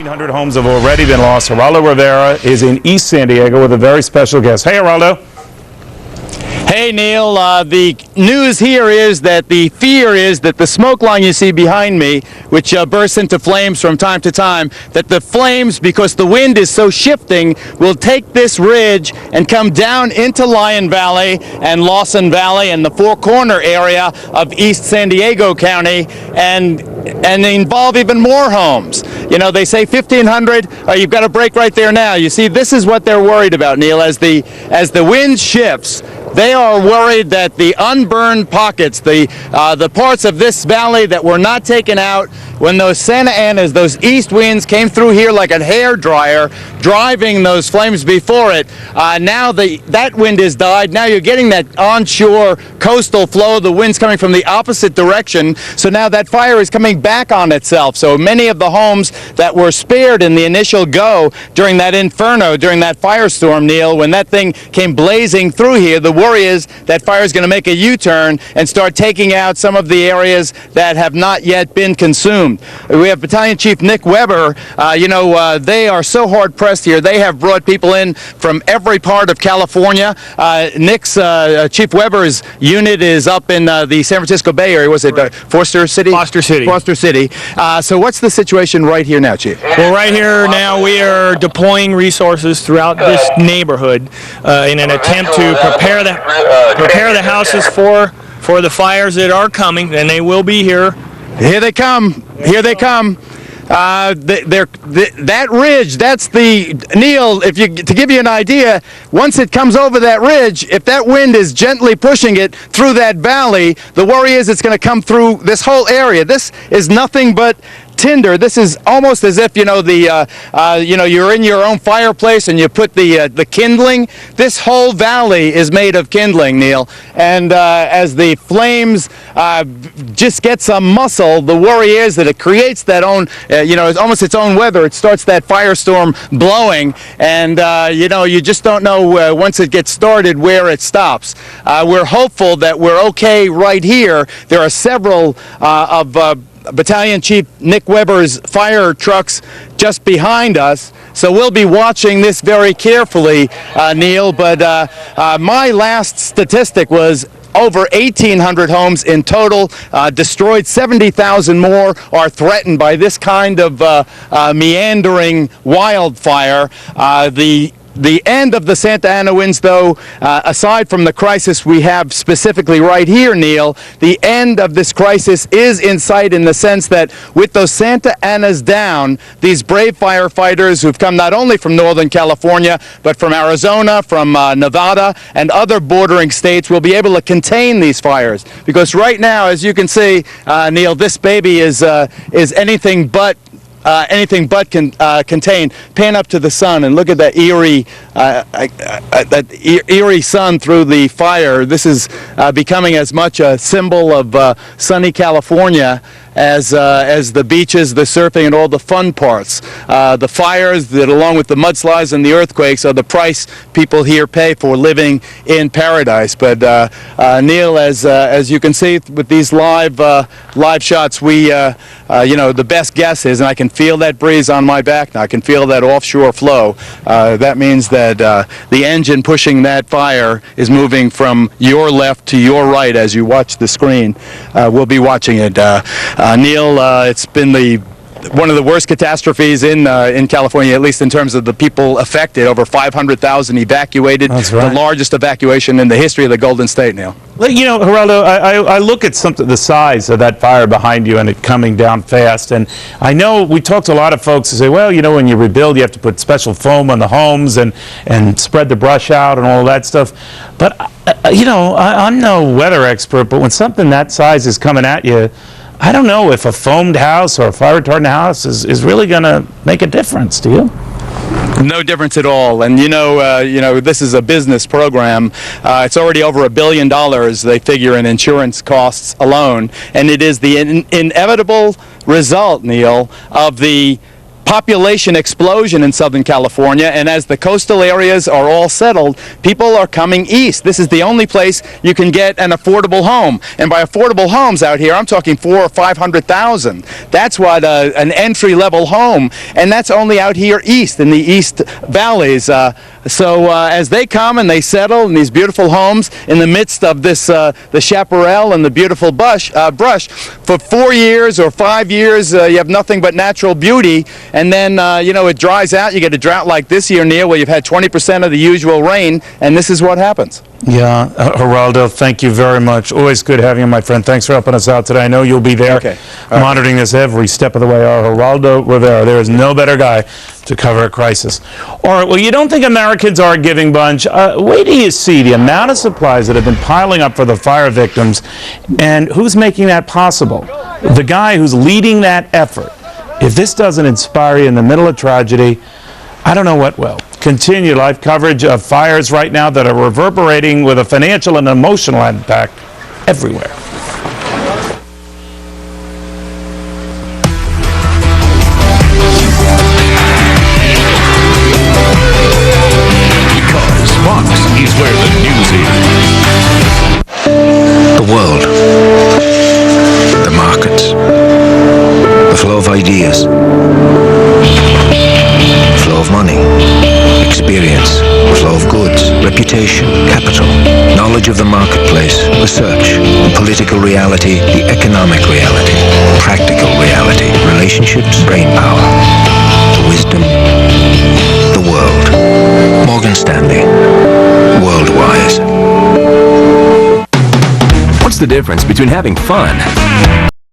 1,500 homes have already been lost. Geraldo Rivera is in East San Diego with a very special guest. Hey, Geraldo. Hey, Neil. The news here is that the fear is that the smoke line you see behind me, which bursts into flames from time to time, that the flames, because the wind is so shifting, will take this ridge and come down into Lyon Valley and Lawson Valley and the Four Corner area of East San Diego County and involve even more homes. You know, they say 1,500. You've got a break right there now. You see, this is what they're worried about, Neil. As the wind shifts, they are worried that the unburned pockets, the parts of this valley that were not taken out when those Santa Anas, those east winds came through here like a hair dryer, driving those flames before it. Now that wind has died. Now you're getting that onshore coastal flow. The wind's coming from the opposite direction. So now that fire is coming back on itself. So many of the homes that were spared in the initial go during that inferno, during that firestorm, Neil, when that thing came blazing through here, the worry is that fire is going to make a U-turn and start taking out some of the areas that have not yet been consumed. We have Battalion Chief Nick Weber. They are so hard pressed here. They have brought people in from every part of California. Chief Weber's unit is up in the San Francisco Bay Area. Was it Foster City? Foster City. Foster City. So what's the situation right here now, Chief? Well, right here now we are deploying resources throughout this neighborhood in an attempt to prepare the houses for the fires that are coming, and they will be here. Here they come. Here they come. That ridge, that's the, Neil, to give you an idea, once it comes over that ridge, if that wind is gently pushing it through that valley, the worry is it's going to come through this whole area. This is nothing but tinder. This is almost as if, you're in your own fireplace and you put the kindling. This whole valley is made of kindling, Neil. And as the flames just get some muscle, the worry is that it creates that own, it's almost its own weather. It starts that firestorm blowing, and you just don't know once it gets started where it stops. We're hopeful that we're okay right here. There are several of Battalion Chief Nick Weber's fire trucks just behind us, so we'll be watching this very carefully, Neil, but my last statistic was over 1,800 homes in total destroyed. 70,000 more are threatened by this kind of meandering wildfire. The end of the Santa Ana winds, though, aside from the crisis we have specifically right here, Neil, the end of this crisis is in sight in the sense that with those Santa Anas down, these brave firefighters who've come not only from Northern California, but from Arizona, from Nevada, and other bordering states will be able to contain these fires. Because right now, as you can see, Neil, this baby is anything but contained. Pan up to the sun and look at that eerie sun through the fire. This is becoming as much a symbol of sunny California as the beaches, the surfing, and all the fun parts. The fires that, along with the mudslides and the earthquakes, are the price people here pay for living in paradise. But Neil, as you can see with these live shots, the best guess is, and I can feel that breeze on my back now. I can feel that offshore flow. That means that the engine pushing that fire is moving from your left to your right as you watch the screen. We'll be watching it. Neil, it's been one of the worst catastrophes in California, at least in terms of the people affected. Over 500,000 evacuated. That's right. The largest evacuation in the history of the Golden State, Neil. You know, Geraldo, I look at the size of that fire behind you and it coming down fast. And I know we talked to a lot of folks who say, well, when you rebuild, you have to put special foam on the homes and spread the brush out and all that stuff. But, I'm no weather expert, but when something that size is coming at you, I don't know if a foamed house or a fire retardant house is really going to make a difference, do you? No difference at all. And this is a business program. It's already over $1 billion, they figure, in insurance costs alone. And it is the inevitable result, Neil, of the population explosion in Southern California, and as the coastal areas are all settled, people are coming east. This is the only place you can get an affordable home. And by affordable homes out here, I'm talking 400,000 or 500,000. That's what an entry-level home, and that's only out here east in the East Valleys. So as they come and they settle in these beautiful homes in the midst of this, the chaparral and the beautiful brush, for 4 years or 5 years, you have nothing but natural beauty, and then, you know, it dries out. You get a drought like this year, Neil, where you've had 20% of the usual rain, and this is what happens. Yeah, Geraldo, thank you very much. Always good having you, my friend. Thanks for helping us out today. I know you'll be there monitoring this every step of the way. Our Geraldo Rivera, there is no better guy to cover a crisis. All right, well, you don't think Americans are a giving bunch. Wait till you see the amount of supplies that have been piling up for the fire victims, and who's making that possible? The guy who's leading that effort. If this doesn't inspire you in the middle of tragedy, I don't know what will. Continue live coverage of fires right now that are reverberating with a financial and emotional impact everywhere. Because Fox is where the news is. The world, the markets, the flow of ideas, the flow of money, experience, the flow of goods, reputation, capital, knowledge of the marketplace, the search, the political reality, the economic reality, practical reality, relationships, brain power, the wisdom, the world. Morgan Stanley, Worldwise. What's the difference between having fun